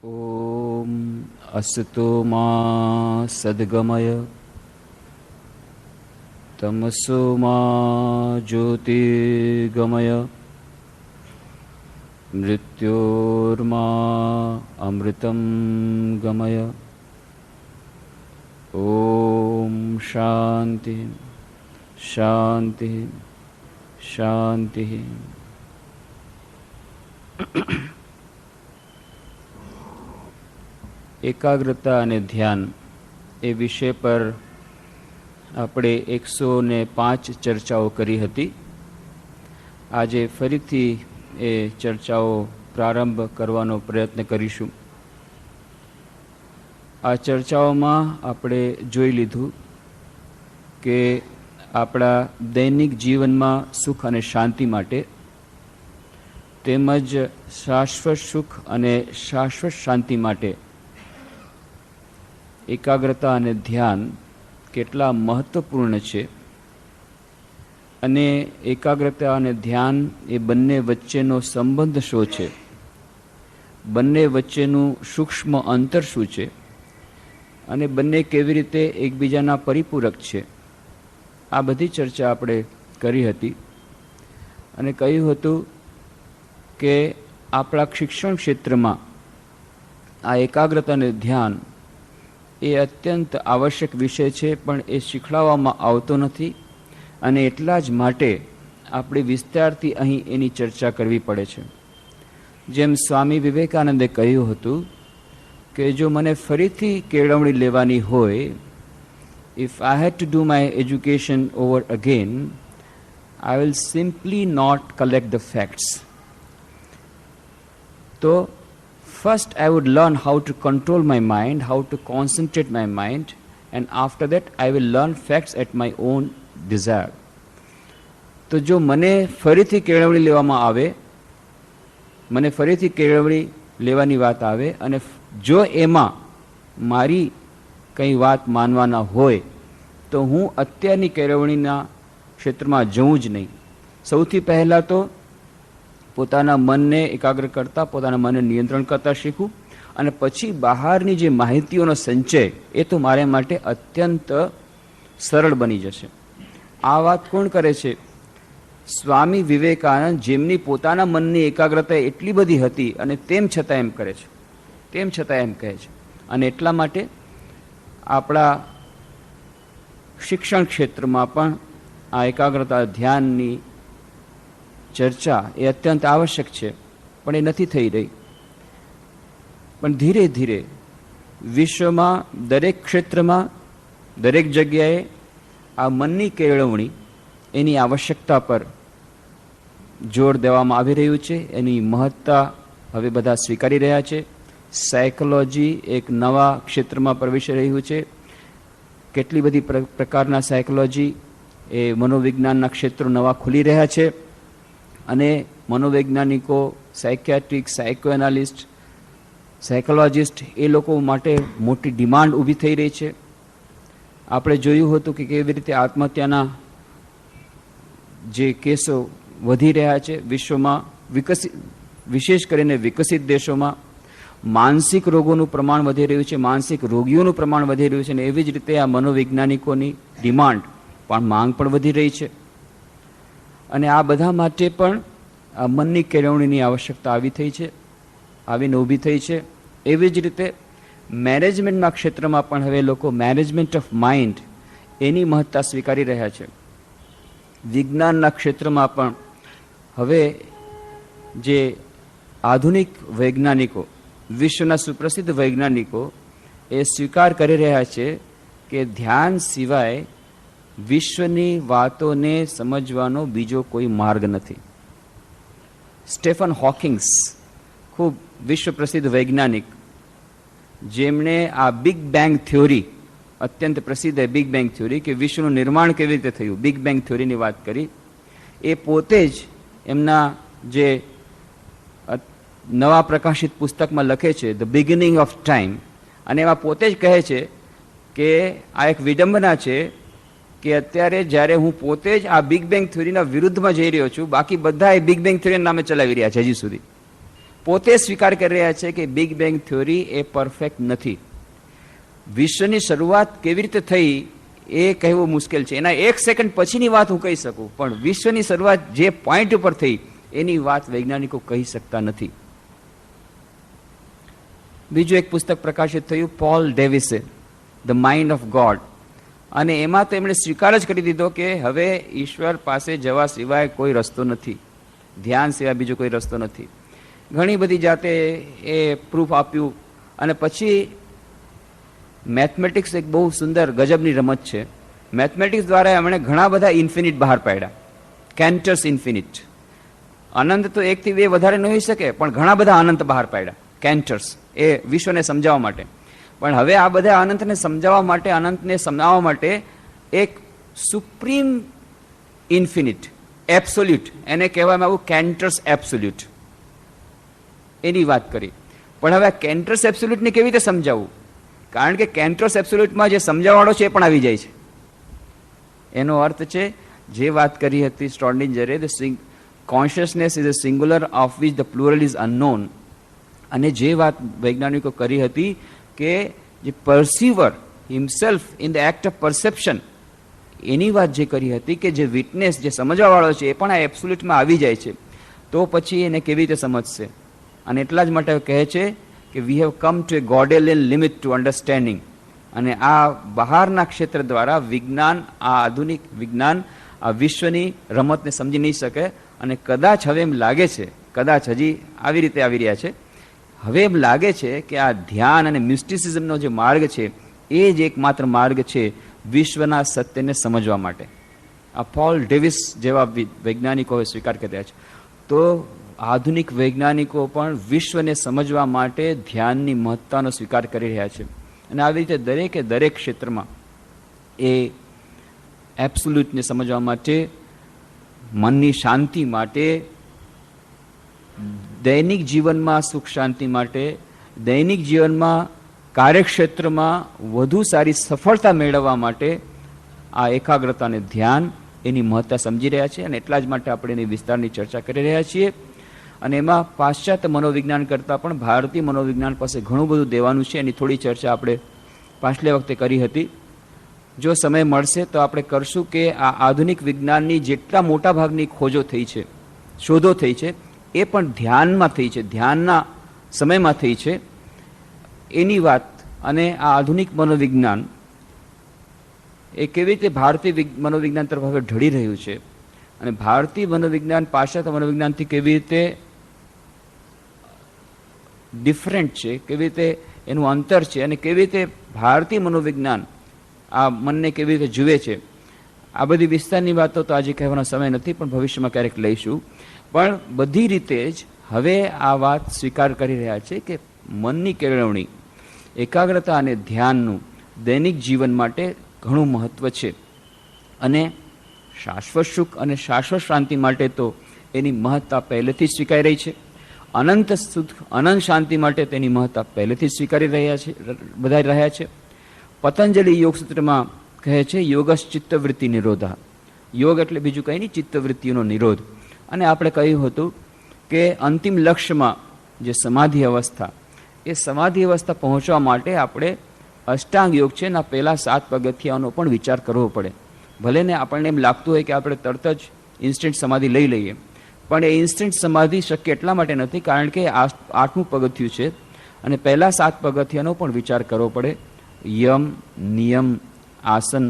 ॐ असतो मा सद्गमय तमसो मा ज्योतिर्गमय मृत्योर्मा अमृतं गमय। ॐ शान्ति शान्ति शान्ति। એકાગ્રતા અને ધ્યાન એ વિષય પર આપણે 105 ચર્ચાઓ કરી હતી. આજે ફરીથી એ ચર્ચાઓ પ્રારંભ કરવાનો પ્રયત્ન કરીશું. આ ચર્ચાઓમાં આપણે જોઈ લીધું કે આપણા દૈનિક જીવનમાં સુખ અને શાંતિ માટે તેમજ શાશ્વત સુખ અને શાશ્વત શાંતિ માટે એકાગ્રતા અને ધ્યાન કેટલા મહત્વપૂર્ણ છે અને એકાગ્રતા અને ધ્યાન એ બંને વચ્ચેનો સંબંધ શું છે, બંને વચ્ચેનું સૂક્ષ્મ અંતર શું છે અને બંને કેવી રીતે એકબીજાના પરિપૂરક છે, આ બધી ચર્ચા આપણે કરી હતી અને કહ્યું હતું કે આપણા શિક્ષણ ક્ષેત્રમાં આ એકાગ્રતા અને ધ્યાન એ અત્યંત આવશ્યક વિષય છે, પણ એ શીખવાડવામાં આવતો નથી અને એટલા જ માટે આપણે વિસ્તારથી અહીં એની ચર્ચા કરવી પડે છે. જેમ સ્વામી વિવેકાનંદે કહ્યું હતું કે જો મને ફરીથી કેળવણી લેવાની હોય, if I had to do my education over again, I will simply not collect the facts. તો first I would learn how to control my mind, how to concentrate my mind, and after that I will learn facts at my own desire. તો જો મને ફરીથી કેળવણી લેવામાં આવે, મને ફરીથી કેળવણી લેવાની વાત આવે અને જો એમાં મારી કંઈ વાત માનવાના હોય તો હું અત્યારની કેળવણીના ક્ષેત્રમાં જવું જ નહીં. સૌથી પહેલાં તો પોતાના મનને એકાગ્ર કરતા, પોતાના મનને નિયંત્રણ કરતા શીખવું અને પછી બહારની જે માહિતીઓનો સંચય એ તો મારે માટે અત્યંત સરળ બની જશે. આ વાત કોણ કરે છે? સ્વામી વિવેકાનંદ, જેમની પોતાના મનની એકાગ્રતા એટલી બધી હતી અને તેમ છતાં એમ કરે છે, તેમ છતાં એમ કહે છે. અને એટલા માટે આપણા શિક્ષણ ક્ષેત્રમાં પણ આ એકાગ્રતા ધ્યાનની ચર્ચા એ અત્યંત આવશ્યક છે, પણ એ નથી થઈ રહી. પણ ધીરે ધીરે વિશ્વમાં દરેક ક્ષેત્રમાં, દરેક જગ્યાએ આ મનની કેળવણી એની આવશ્યકતા પર જોર દેવામાં આવી રહ્યું છે. એની મહત્તા હવે બધા સ્વીકારી રહ્યા છે. સાયકોલોજી એક નવા ક્ષેત્રમાં પ્રવેશી રહ્યું છે. કેટલી બધી પ્રકારના સાયકોલોજી એ મનોવિજ્ઞાનના ક્ષેત્રો નવા ખુલી રહ્યા છે અને મનોવૈજ્ઞાનિકો, સાયકિયાટ્રિક, સાયકોએનાલિસ્ટ, સાયકોલોજિસ્ટ એ લોકો માટે મોટી ડિમાન્ડ ઊભી થઈ રહી છે. આપણે જોયું હતું કે કેવી રીતે આત્મહત્યાના જે કેસો વધી રહ્યા છે વિશ્વમાં, વિશેષ કરીને વિકસિત દેશોમાં માનસિક રોગોનું પ્રમાણ વધી રહ્યું છે, માનસિક રોગીઓનું પ્રમાણ વધી રહ્યું છે અને એવી જ રીતે આ મનોવૈજ્ઞાનિકોની ડિમાન્ડ પણ, માંગ પણ વધી રહી છે. અને આ બધા માટે પણ આ મનની કેળવણીની આવશ્યકતા આવીને ઊભી થઈ છે. એવી જ રીતે મેનેજમેન્ટના ક્ષેત્રમાં પણ હવે લોકો મેનેજમેન્ટ ઓફ માઇન્ડ એની મહત્તા સ્વીકારી રહ્યા છે. વિજ્ઞાનના ક્ષેત્રમાં પણ હવે જે આધુનિક વૈજ્ઞાનિકો, વિશ્વના સુપ્રસિદ્ધ વૈજ્ઞાનિકો એ સ્વીકાર કરી રહ્યા છે કે ધ્યાન સિવાય વિશ્વની વાતોને સમજવાનો બીજો કોઈ માર્ગ નથી. સ્ટેફન હોકિંગ્સ, ખૂબ વિશ્વ પ્રસિદ્ધ વૈજ્ઞાનિક, જેમણે આ બિગ બેંગ થિયોરી, અત્યંત પ્રસિદ્ધ બિગ બેંગ થિયોરી કે વિશ્વનું નિર્માણ કેવી રીતે થયું, બિગ બેંગ થિયોરીની વાત કરી. એ પોતે જ એમના જે નવા પ્રકાશિત પુસ્તકમાં લખે છે, ધ બિગિનિંગ ઓફ ટાઈમ, અને એમાં પોતે જ કહે છે કે આ એક વિડંબના છે કે અત્યારે જ્યારે હું પોતે જ આ બિગ બેંગ થિયોરીના વિરુદ્ધમાં જઈ રહ્યો છું, બાકી બધા એ બિગ બેંગ થિયોરીના નામે ચલાવી રહ્યા છે હજી સુધી. પોતે સ્વીકાર કરી રહ્યા છે કે બિગ બેંગ થિયોરી એ પરફેક્ટ નથી. વિશ્વની શરૂઆત કેવી રીતે થઈ એ કહેવું મુશ્કેલ છે. એના 1 સેકન્ડ પછીની વાત હું કહી શકું, પણ વિશ્વની શરૂઆત જે પોઈન્ટ ઉપર થઈ એની વાત વૈજ્ઞાનિકો કહી શકતા નથી. બીજું એક પુસ્તક પ્રકાશિત થયું પોલ ડેવિસે, ધ માઇન્ડ ઓફ ગોડ, અને એમાં તો એમણે સ્વીકાર જ કરી દીધો કે હવે ઈશ્વર પાસે જવા સિવાય કોઈ રસ્તો નથી, ધ્યાન સિવાય બીજો કોઈ રસ્તો નથી. ઘણી બધી જાતે એ પ્રૂફ આપ્યું. અને પછી મેથમેટિક્સ એક બહુ સુંદર ગજબની રમત છે. મેથમેટિક્સ દ્વારા એમણે ઘણા બધા ઇન્ફિનિટ બહાર પાડ્યા, કેન્ટર્સ ઇન્ફિનિટ. અનંત તો 1 થી 2 વધારે ન હોઈ શકે, પણ ઘણા બધા અનંત બહાર પાડ્યા, કેન્ટર્સ, એ વિશ્વને સમજાવવા માટે. પણ હવે આ બધા અનંતને સમજાવવા માટે, અનંતને સમજાવવા માટે એક સુપ્રીમ ઇન્ફિનિટ, એબ્સોલ્યુટ, એને કહેવામાં આવ્યું કેન્ટર્સ એબ્સોલ્યુટ, એની વાત કરી. પણ હવે કેન્ટર્સ એબ્સોલ્યુટને કેવી રીતે સમજાવવું? કારણ કે કેન્ટર્સ એબ્સોલ્યુટમાં જે સમજાવવાળો છે એ પણ આવી જાય છે. એનો અર્થ છે જે વાત કરી હતી સ્ટ્રોન્ડિંજરે, the consciousness is a singular of which the plural is unknown. અને જે વાત વૈજ્ઞાનિકો કરી હતી કે જે perceiver himself in the act of perception, એની વાત જે કરી હતી કે જે વિટનેસ, જે સમજવાવાળો છે એ પણ આ એબ્સોલ્યુટમાં આવી જાય છે, તો પછી એને કેવી રીતે સમજશે? અને એટલા જ માટે કહે છે કે we have come to a Godelian limit to understanding. અને આ બહારના ક્ષેત્ર દ્વારા વિજ્ઞાન, આ આધુનિક વિજ્ઞાન આ વિશ્વની રમતને સમજી નહીં શકે. અને કદાચ હવે એમ લાગે છે, કદાચ હજી આવી રીતે આવી રહ્યા છે, હવે એમ લાગે છે કે આ ધ્યાન અને મિસ્ટિસિઝમનો જે માર્ગ છે એ જ એકમાત્ર માર્ગ છે વિશ્વના સત્યને સમજવા માટે. આ પોલ ડેવિસ જેવા વૈજ્ઞાનિકોએ સ્વીકાર કરી રહ્યા છે. તો આધુનિક વૈજ્ઞાનિકો પણ વિશ્વને સમજવા માટે ધ્યાનની મહત્તાનો સ્વીકાર કરી રહ્યા છે. અને આવી રીતે દરેકે દરેક ક્ષેત્રમાં એ એબ્સોલ્યુટને સમજવા માટે, મનની શાંતિ માટે, દૈનિક જીવનમાં સુખ શાંતિ માટે, દૈનિક જીવનમાં કાર્યક્ષેત્રમાં વધુ સારી સફળતા મેળવવા માટે આ એકાગ્રતા અને ધ્યાન એની મહત્તા સમજી રહ્યા છે. અને એટલા જ માટે આપણે એની વિસ્તારની ચર્ચા કરી રહ્યા છીએ. અને એમાં પાશ્ચાત્ય મનોવિજ્ઞાન કરતાં પણ ભારતીય મનોવિજ્ઞાન પાસે ઘણું બધું દેવાનું છે. એની થોડી ચર્ચા આપણે પાછલી વખતે કરી હતી. જો સમય મળશે તો આપણે કરશું કે આ આધુનિક વિજ્ઞાનની જેટલા મોટા ભાગની ખોજો થઈ છે, શોધો થઈ છે, એ પણ ધ્યાનમાં થઈ છે, ધ્યાનના સમયમાં થઈ છે, એની વાત. અને આ આધુનિક મનોવિજ્ઞાન એ કેવી રીતે ભારતીય મનોવિજ્ઞાન તરફ હવે ઢળી રહ્યું છે, અને ભારતીય મનોવિજ્ઞાન પાશ્ચાત્ય મનોવિજ્ઞાનથી કેવી રીતે ડિફરન્ટ છે, કેવી રીતે એનું અંતર છે, અને કેવી રીતે ભારતીય મનોવિજ્ઞાન આ મનને કેવી રીતે જુએ છે. આ બધી વિસ્તારની વાતો તો આજે કહેવાનો સમય નથી, પણ ભવિષ્યમાં ક્યારેક લઈશું. પણ બધી રીતે જ હવે આ વાત સ્વીકાર કરી રહ્યા છે કે મનની કેળવણી, એકાગ્રતા અને ધ્યાનનું દૈનિક જીવન માટે ઘણું મહત્વ છે. અને શાશ્વત સુખ અને શાશ્વત શાંતિ માટે તો એની મહત્તા પહેલેથી જ સ્વીકારી રહી છે. અનંત સુખ, અનંત શાંતિ માટે તેની મહત્તા પહેલેથી જ સ્વીકારી રહ્યા છે, બધા રહ્યા છે. પતંજલિ યોગસૂત્રમાં કહે છે યોગશ ચિત્તવૃત્તિ નિરોધા. યોગ એટલે બીજું કંઈ નહીં, ચિત્તવૃત્તિનો નિરોધ. અને આપણે કહ્યું હતું કે અંતિમ લક્ષ્યમાં જે સમાધિ અવસ્થા, એ સમાધિ અવસ્થા પહોંચવા માટે આપણે અષ્ટાંગ યોગ છે એના પહેલાં 7 પગથિયાનો પણ વિચાર કરવો પડે. ભલે ને આપણને એમ લાગતું હોય કે આપણે તરત જ ઇન્સ્ટન્ટ સમાધિ લઈ લઈએ, પણ એ ઇન્સ્ટન્ટ સમાધિ શક્ય એટલા માટે નથી કારણ કે 8મું પગથિયું છે, અને પહેલાં 7 પગથિયાનો પણ વિચાર કરવો પડે. યમ, નિયમ, આસન,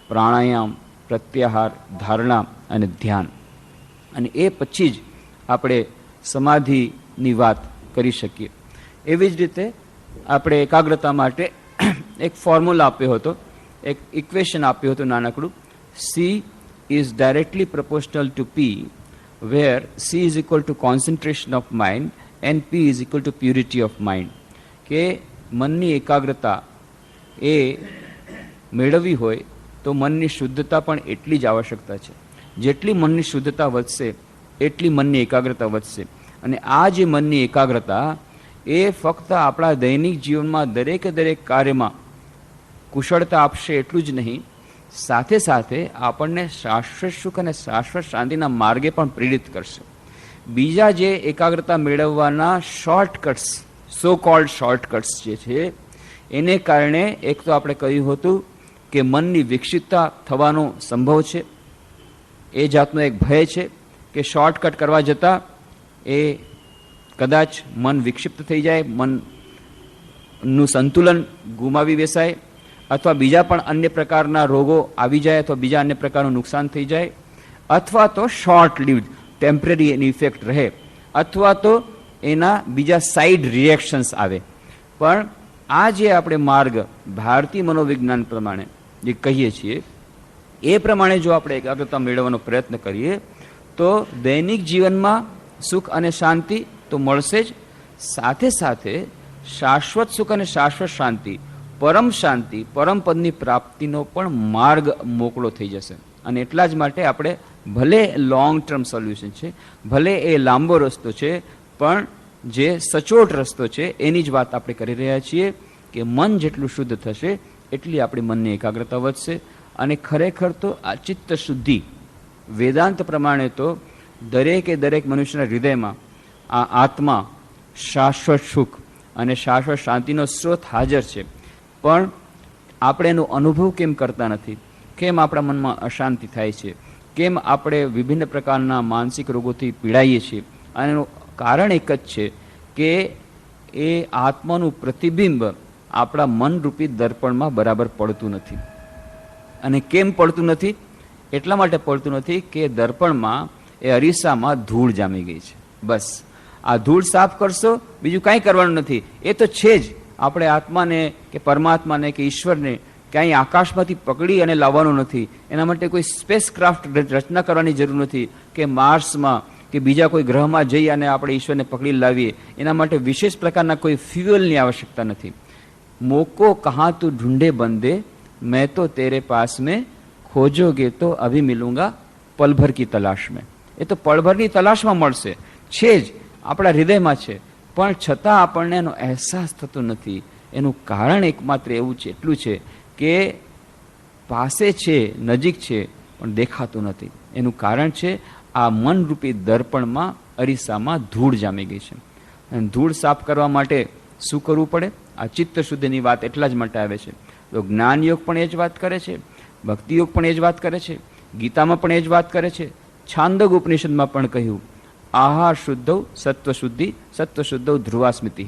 પ્રાણાયામ, પ્રત્યાહાર, ધારણા અને ધ્યાન. અને એ પછી જ આપણે સમાધિની વાત કરી શકીએ. એવી જ રીતે આપણે એકાગ્રતા માટે એક ફોર્મ્યુલા આપ્યો હતો, એક ઇક્વેશન આપ્યું હતું નાનકડું. C is directly proportional to P, where C is equal to concentration of mind and P is equal to purity of mind. કે મનની એકાગ્રતા એ મેળવવી હોય તો મનની શુદ્ધતા પણ એટલી જ આવશ્યકતા છે. જેટલી મનની શુદ્ધતા વધશે એટલી મનની એકાગ્રતા વધશે. અને આ જે મનની એકાગ્રતા એ ફક્ત આપણા દૈનિક જીવનમાં દરેકે દરેક કાર્યમાં કુશળતા આપશે એટલું જ નહીં, સાથે સાથે આપણને શાશ્વત સુખ અને શાશ્વત શાંતિના માર્ગે પણ પ્રેરિત કરશે. બીજા જે એકાગ્રતા મેળવવાના શોર્ટકટ્સ, સો કોલ્ડ શોર્ટકટ્સ જે છે એને કારણે એક તો આપણે કહ્યું હતું કે મનની વિકસિતતા થવાનો સંભવ છે. એ જાતનો એક ભય છે કે શોર્ટકટ કરવા જતાં એ કદાચ મન વિક્ષિપ્ત થઈ જાય, મનનું સંતુલન ગુમાવી બેસાય, અથવા બીજા પણ અન્ય પ્રકારના રોગો આવી જાય, અથવા બીજા અન્ય પ્રકારનું નુકસાન થઈ જાય, અથવા તો શોર્ટ લીવ્ડ ટેમ્પરરી એની ઇફેક્ટ રહે, અથવા તો એના બીજા સાઇડ રિએક્શન્સ આવે. પણ આ જે આપણે માર્ગ ભારતીય મનોવિજ્ઞાન પ્રમાણે જે કહીએ છીએ એ પ્રમાણે જો આપણે એકાગ્રતા મેળવવાનો પ્રયત્ન કરીએ તો દૈનિક જીવનમાં સુખ અને શાંતિ તો મળશે જ, સાથે સાથે શાશ્વત સુખ અને શાશ્વત શાંતિ, પરમ શાંતિ, પરમ પદની પ્રાપ્તિનો પણ માર્ગ મોકળો થઈ જશે. અને એટલા જ માટે આપણે ભલે લોંગ ટર્મ સોલ્યુશન છે, ભલે એ લાંબો રસ્તો છે, પણ જે સચોટ રસ્તો છે એની જ વાત આપણે કરી રહ્યા છીએ કે મન જેટલું શુદ્ધ થશે એટલી આપણી મનની એકાગ્રતા વધશે. અને ખરેખર તો આ ચિત્ત શુદ્ધિ વેદાંત પ્રમાણે તો દરેકે દરેક મનુષ્યના હૃદયમાં આ આત્મા, શાશ્વત સુખ અને શાશ્વત શાંતિનો સ્ત્રોત હાજર છે. પણ આપણે એનો અનુભવ કેમ કરતા નથી? કેમ આપણા મનમાં અશાંતિ થાય છે? કેમ આપણે વિભિન્ન પ્રકારના માનસિક રોગોથી પીડાઈએ છીએ? અને એનું કારણ એક જ છે કે એ આત્માનું પ્રતિબિંબ આપણા મનરૂપી દર્પણમાં બરાબર પડતું નથી. અને કેમ પડતું નથી? એટલા માટે પડતું નથી કે દર્પણમાં, એ અરીસામાં ધૂળ જામી ગઈ છે. બસ આ ધૂળ સાફ કરશો, બીજું કાંઈ કરવાનું નથી. એ તો છે જ. આપણે આત્માને કે પરમાત્માને કે ઈશ્વરને ક્યાંય આકાશમાંથી પકડી અને લાવવાનું નથી. એના માટે કોઈ સ્પેસ ક્રાફ્ટ રચના કરવાની જરૂર નથી કે માર્સમાં કે બીજા કોઈ ગ્રહમાં જઈ અને આપણે ઈશ્વરને પકડી લાવીએ. એના માટે વિશેષ પ્રકારના કોઈ ફ્યુઅલની આવશ્યકતા નથી. મોકો કહાં તું ઢૂંઢે બંદે, મેં તો તેરે પાસ મેં, ખોજોગે તો અભી મિલુંગા પલભર કી તલાશ મેં. એ તો પળભરની તલાશમાં મળશે, છે જ, આપણા હૃદયમાં છે, પણ છતાં આપણને એનો અહેસાસ થતો નથી. એનું કારણ એકમાત્ર એવું છે, એટલું છે કે પાસે છે, નજીક છે, પણ દેખાતું નથી. એનું કારણ છે આ મનરૂપી દર્પણમાં, અરીસામાં ધૂળ જામી ગઈ છે. અને ધૂળ સાફ કરવા માટે શું કરવું પડે? આ ચિત્ત શુદ્ધિની વાત એટલા જ માટે આવે છે. તો જ્ઞાનયોગ પણ એ જ વાત કરે છે, ભક્તિયોગ પણ એ જ વાત કરે છે, ગીતામાં પણ એ જ વાત કરે છે, છાંદોગ ઉપનિષદમાં પણ કહ્યું આહાર શુદ્ધૌ સત્વ શુદ્ધિ, સત્વ શુદ્ધૌ ધ્રુવા સ્મૃતિ.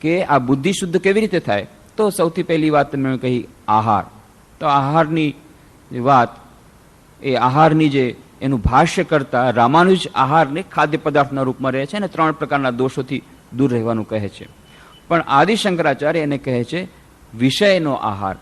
કે આ બુદ્ધિ શુદ્ધ કેવી રીતે થાય? તો સૌથી પહેલી વાત મેં કહી આહાર. તો આહારની વાત, એ આહારની જે એનું ભાષ્ય કરતા રામાનુજ આહારને ખાદ્ય પદાર્થના રૂપમાં રહે છે અને 3 પ્રકારના દોષોથી દૂર રહેવાનું કહે છે. પણ આદિ શંકરાચાર્ય એને કહે છે વિષયનો આહાર.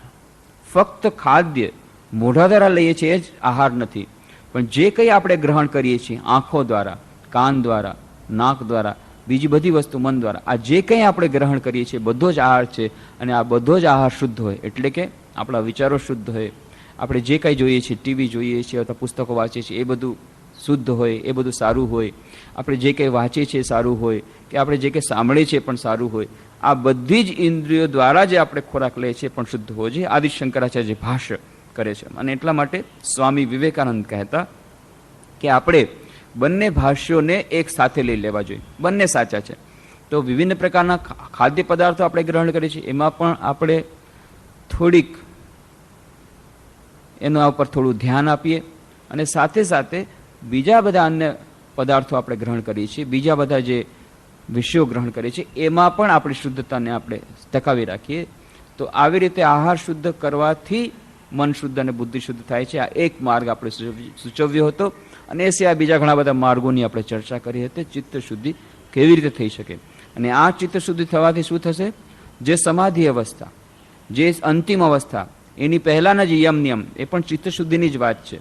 ફક્ત ખાદ્ય મોઢા દ્વારા લઈએ છીએ એ જ આહાર નથી, પણ જે કંઈ આપણે ગ્રહણ કરીએ છીએ આંખો દ્વારા, કાન દ્વારા, નાક દ્વારા, બીજી બધી વસ્તુ મન દ્વારા, આ જે કંઈ આપણે ગ્રહણ કરીએ છીએ બધો જ આહાર છે. અને આ બધો જ આહાર શુદ્ધ હોય, એટલે કે આપણા વિચારો શુદ્ધ હોય, આપણે જે કંઈ જોઈએ છીએ, ટીવી જોઈએ છીએ અથવા પુસ્તકો વાંચીએ છીએ, એ બધું શુદ્ધ હોય, એ બધું સારું હોય, આપણે જે કંઈ વાંચીએ છીએ સારું હોય, કે આપણે જે કંઈ સાંભળીએ છીએ પણ સારું હોય. આ બધી જ ઇન્દ્રિયો દ્વારા જે આપણે ખોરાક લઈએ છીએ પણ શુદ્ધ હોવો જોઈએ. આદિ શંકરાચાર્ય ભાષ્ય કરે છે. અને એટલા માટે સ્વામી વિવેકાનંદ કહેતા કે આપણે બંને ભાષ્યોને એક સાથે લઈ લેવા જોઈએ, બંને સાચા છે. તો વિભિન્ન પ્રકારના ખાદ્ય પદાર્થો આપણે ગ્રહણ કરીએ છીએ, એમાં પણ આપણે થોડીક એના ઉપર થોડું ધ્યાન આપીએ, અને સાથે સાથે બીજા બધા અન્ય પદાર્થો આપણે ગ્રહણ કરીએ છીએ, બીજા બધા જે વિષયો ગ્રહણ કરીએ છીએ, એમાં પણ આપણી શુદ્ધતાને આપણે ટકાવી રાખીએ. તો આવી રીતે આહાર શુદ્ધ કરવાથી મન શુદ્ધ અને બુદ્ધિ શુદ્ધ થાય છે. આ એક માર્ગ આપણે સૂચવ્યો હતો. અને એ સિવાય બીજા ઘણા બધા માર્ગોની આપણે ચર્ચા કરી હતી. ચિત્ત શુદ્ધિ કેવી રીતે થઈ શકે? અને આ ચિત્ત શુદ્ધિ થવાથી શું થશે? જે સમાધિ અવસ્થા, જે અંતિમ અવસ્થા, એની પહેલાના જે યમ નિયમ, એ પણ ચિત્ત શુદ્ધિની જ વાત છે.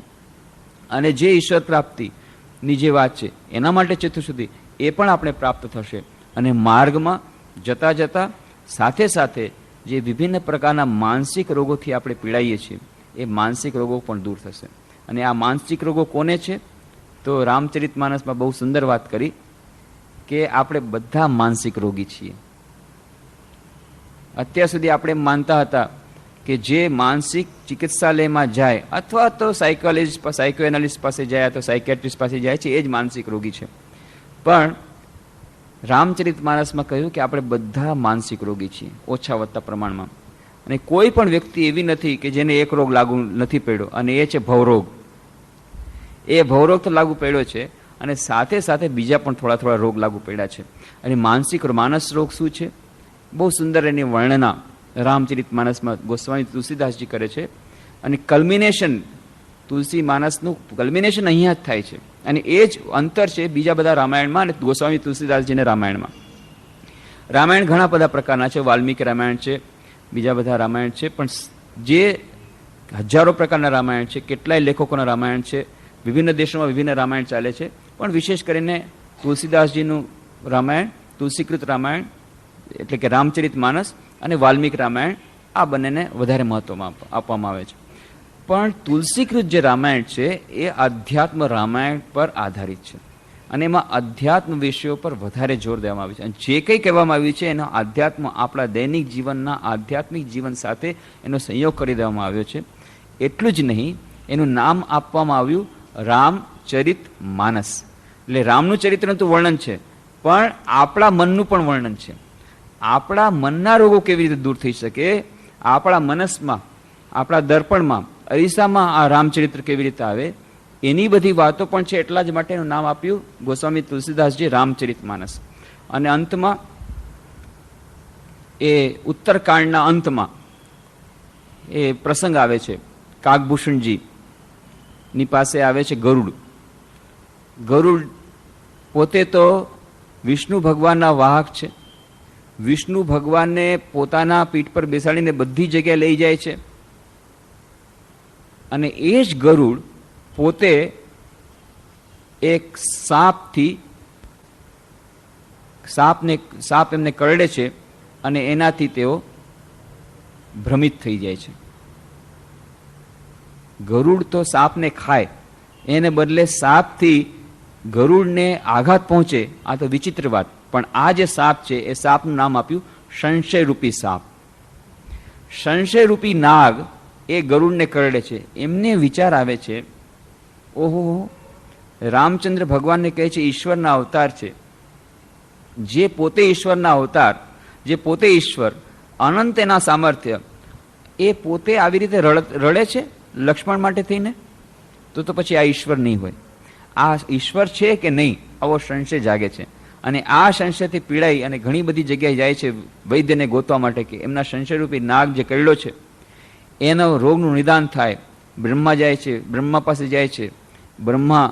અને જે ઈશ્વર પ્રાપ્તિની જે વાત છે, એના માટે ચિત્ત શુદ્ધિ એ પણ આપણે પ્રાપ્ત થશે. અને માર્ગમાં જતા જતા સાથે સાથે જે વિભિન્ન પ્રકારના માનસિક રોગોથી આપણે પીડાઈએ છીએ, એ માનસિક રોગો પણ દૂર થશે. અને આ માનસિક રોગો કોને છે? તો રામચરિતમાનસમાં બહુ સુંદર વાત કરી કે આપણે બધા માનસિક રોગી છીએ. અત્યાર સુધી આપણે એમ માનતા હતા કે જે માનસિક ચિકિત્સાલયમાં જાય અથવા તો સાયકો એનાલિસ્ટ પાસે જાય અથવા સાયકેટ્રિસ્ટ પાસે જાય છે એ જ માનસિક રોગી છે. પણ રામચરિત માનસમાં કહ્યું કે આપણે બધા માનસિક રોગી છીએ ઓછા વધતા પ્રમાણમાં, અને કોઈ પણ વ્યક્તિ એવી નથી કે જેને એક રોગ લાગુ નથી પડ્યો, અને એ છે ભવરોગ. એ ભવરોગ તો લાગુ પડ્યો છે, અને સાથે સાથે બીજા પણ થોડા થોડા રોગ લાગુ પડ્યા છે. અને માનસ રોગ શું છે, બહુ સુંદર એની વર્ણના રામચરિત માનસમાં ગોસ્વામી તુલસીદાસજી કરે છે. અને કલ્મિનેશન તુલસી માનસનું કલ્મિનેશન અહીંયા જ થાય છે, અને એ જ અંતર છે બીજા બધા રામાયણમાં અને ગોસ્વામી તુલસીદાસજીને રામાયણમાં. રામાયણ ઘણા બધા પ્રકારના છે, વાલ્મીકી રામાયણ છે, બીજા બધા રામાયણ છે, પણ જે હજારો પ્રકારના રામાયણ છે, કેટલાય લેખકોના રામાયણ છે, વિભિન્ન દેશોમાં વિભિન્ન રામાયણ ચાલે છે, પણ વિશેષ કરીને તુલસીદાસજીનું રામાયણ, તુલસીકૃત રામાયણ એટલે કે રામચરિત માનસ અને વાલ્મીકી રામાયણ, આ બંનેને વધારે મહત્વ આપવામાં આવે છે. પણ તુલસીકૃત જે રામાયણ છે એ આધ્યાત્મ રામાયણ પર આધારિત છે, અને એમાં અધ્યાત્મ વિષયો પર વધારે જોર દેવામાં આવ્યું છે. અને જે કંઈ કહેવામાં આવ્યું છે એનો આધ્યાત્મ આપણા દૈનિક જીવનના આધ્યાત્મિક જીવન સાથે એનો સંયોગ કરી દેવામાં આવ્યો છે. એટલું જ નહીં, એનું નામ આપવામાં આવ્યું રામચરિત માનસ. એટલે રામનું ચરિત્રનું તો વર્ણન છે, પણ આપણા મનનું પણ વર્ણન છે. આપણા મનના રોગો કેવી રીતે દૂર થઈ શકે, આપણા મનસમાં, આપણા દર્પણમાં, અરીસામાં આ રામચરિત્ર કેવી રીતે આવે, એની બધી વાતો પણ છે. એટલા જ માટે એનું નામ આપ્યું ગોસ્વામી તુલસીદાસજી રામચરિત માનસ. અને અંતમાં એ ઉત્તરકાંડના અંતમાં એ પ્રસંગ આવે છે, કાગભૂષણજી ની પાસે આવે છે ગરુડ. ગરુડ પોતે તો વિષ્ણુ ભગવાનના વાહક છે. વિષ્ણુ ભગવાનને પોતાના પીઠ પર બેસાડીને બધી જગ્યાએ લઈ જાય છે, અને એ જ ગરુડ પોતે એક સાપ એમને કરડે છે, અને એનાથી તેઓ ભ્રમિત થઈ જાય છે. ગરુડ તો સાપને ખાય, એને બદલે સાપથી ગરુડને આઘાત પહોંચે, આ તો વિચિત્ર વાત. પણ આ જે સાપ છે એ સાપનું નામ આપ્યું સંશયરૂપી સાપ. સંશયરૂપી નાગ એ ગરુડને કરડે છે. એમને વિચાર આવે છે, ઓહો, રામચંદ્ર ભગવાનને કહે છે ઈશ્વરના અવતાર છે, જે પોતે ઈશ્વરના અવતાર, જે પોતે ઈશ્વર, અનંત એના સામર્થ્ય, એ પોતે આવી રીતે રડે છે લક્ષ્મણ માટે થઈને, તો પછી આ ઈશ્વર નહીં હોય. આ ઈશ્વર છે કે નહીં, આવો સંશય જાગે છે. અને આ સંશયથી પીડાઈ અને ઘણી બધી જગ્યાએ જાય છે વૈદ્યને ગોતવા માટે કે એમના સંશયરૂપી નાગ જે કરડ્યો છે એનો રોગનું નિદાન થાય. બ્રહ્મા જાય છે, બ્રહ્મા પાસે જાય છે, બ્રહ્મા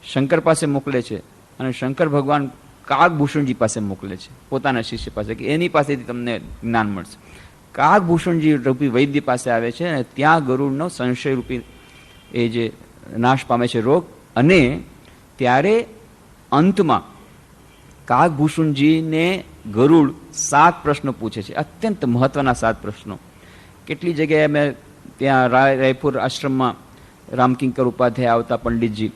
શંકર પાસે મોકલે છે, અને શંકર ભગવાન કાગભૂષણજી પાસે મોકલે છે, પોતાના શિષ્ય પાસે, કે એની પાસેથી તમને જ્ઞાન મળશે. કાગભૂષણજી રૂપી વૈદ્ય પાસે આવે છે, અને ત્યાં ગરુડનો સંશયરૂપી એ જે નાશ પામે છે રોગ. અને ત્યારે અંતમાં કાગભૂષણજીને ગરુડ 7 પ્રશ્નો પૂછે છે, અત્યંત મહત્વના 7 પ્રશ્નો. કેટલી જગ્યાએ અમે ત્યાં રાયપુર આશ્રમમાં રામકિંકર ઉપાધ્યાય આવતા પંડિતજી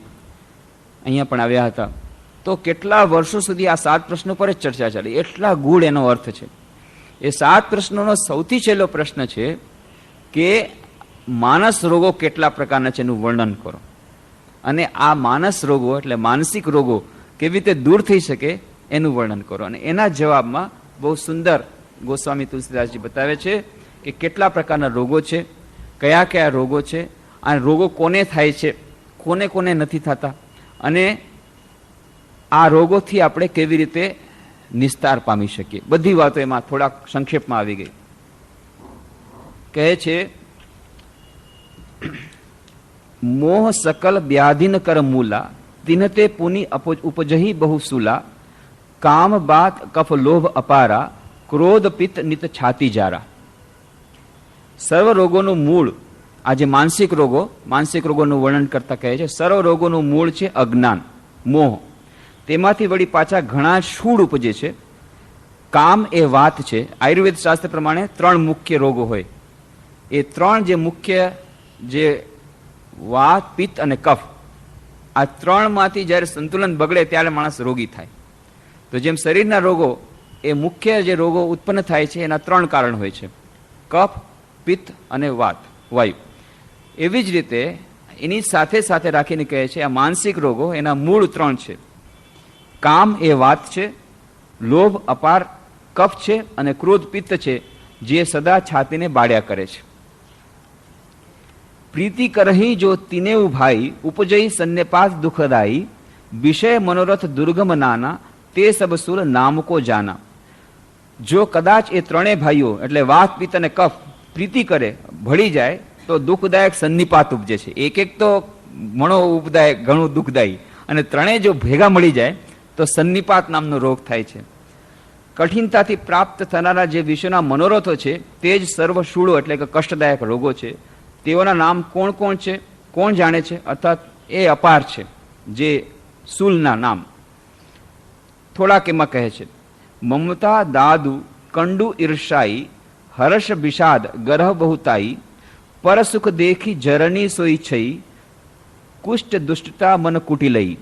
અહીંયા પણ આવ્યા હતા, તો કેટલા વર્ષો સુધી આ 7 પ્રશ્નો પર જ ચર્ચા ચાલી. એટલા ગૂઢ એનો અર્થ છે. એ 7 પ્રશ્નોનો સૌથી છેલ્લો પ્રશ્ન છે કે માનસ રોગો કેટલા પ્રકારના છે એનું વર્ણન કરો, અને આ માનસ રોગો એટલે માનસિક રોગો કેવી રીતે દૂર થઈ શકે એનું વર્ણન કરો. અને એના જવાબમાં બહુ સુંદર ગોસ્વામી તુલસીદાસજી બતાવે છે કે કેટલા પ્રકારના રોગો છે, કયા કયા રોગો છે, આ રોગો કોને થાય છે, કોને કોને નથી થતા, અને આ રોગોથી આપણે કેવી રીતે નિસ્તાર પામી શકીએ. બધી વાતો એમાં થોડાક સંક્ષેપમાં આવી ગઈ. કહે છે, મોહ સકલ વ્યાધિન કર મૂલા, તિનતે પુની ઉપજહી બહુ સુલા, કામ બાત કફ લોભ અપારા, ક્રોધ પિત્ત નિત છાતી જારા. સર્વ રોગોનું મૂળ, આ જે માનસિક રોગોનું વર્ણન કરતા કહે છે, સર્વ રોગોનું મૂળ છે અજ્ઞાન, મોહ. તેમાંથી વળી પાછા ઘણા શૂળ ઉપજે છે. કામ એ વાત છે. આયુર્વેદ શાસ્ત્ર પ્રમાણે 3 મુખ્ય રોગો હોય. એ 3 જે મુખ્ય, જે વાત, પિત્ત અને કફ, આ 3માંથી જ્યારે સંતુલન બગડે ત્યારે માણસ રોગી થાય. તો જેમ શરીરના રોગો, એ મુખ્ય જે રોગો ઉત્પન્ન થાય છે એના 3 કારણ હોય છે, કફ, પિત્ત અને વાયુ. એવી જ રીતે એની સાથે સાથે રાખીને કહે છે આ માનસિક રોગો એના મૂળ 3 છે. કામ એ વાત છે, લોભ અપાર કફ છે અને ક્રોધ પિત્ત છે, જે સદા છાતીને બાળ્યા કરે છે. પ્રીતિ કરહી જો તીનેઉ ભાઈ, ઉપજઈ સન્નેપાત દુઃખદાયી, વિષય મનોરથ દુર્ગમ નાના, તે સબ સુર નામ કો જાના. જો કદાચ એ 3 ભાઈઓ એટલે વાત પિત્ત અને કફ પ્રીતિ કરે, ભળી જાય તો દુઃખદાયક સન્નિપાત ઉપજે છે. એક એક તો મણો ઉપદાયક, ઘણું દુઃખદાયી, અને 3 જો ભેગા મળી જાય તો સન્નિપાત નામનો રોગ થાય છે. કઠિનતાથી પ્રાપ્ત થનારા જે વિશ્વના મનોરથો છે તે જ સર્વ શૂળો એટલે કે કષ્ટદાયક રોગો છે. તેઓના નામ કોણ કોણ છે, કોણ જાણે છે? અર્થાત એ અપાર છે જે શૂલના નામ. થોડાક એમાં કહે છે: મમતા દાદુ કંડુ ઈર્ષાઈ, હર્ષ વિષાદ ગરહ બહુતાઈ, પરસુખ દેખી જરની સોઈ છઈ, કુષ્ટ દુષ્ટતા મન કુટી લઈ.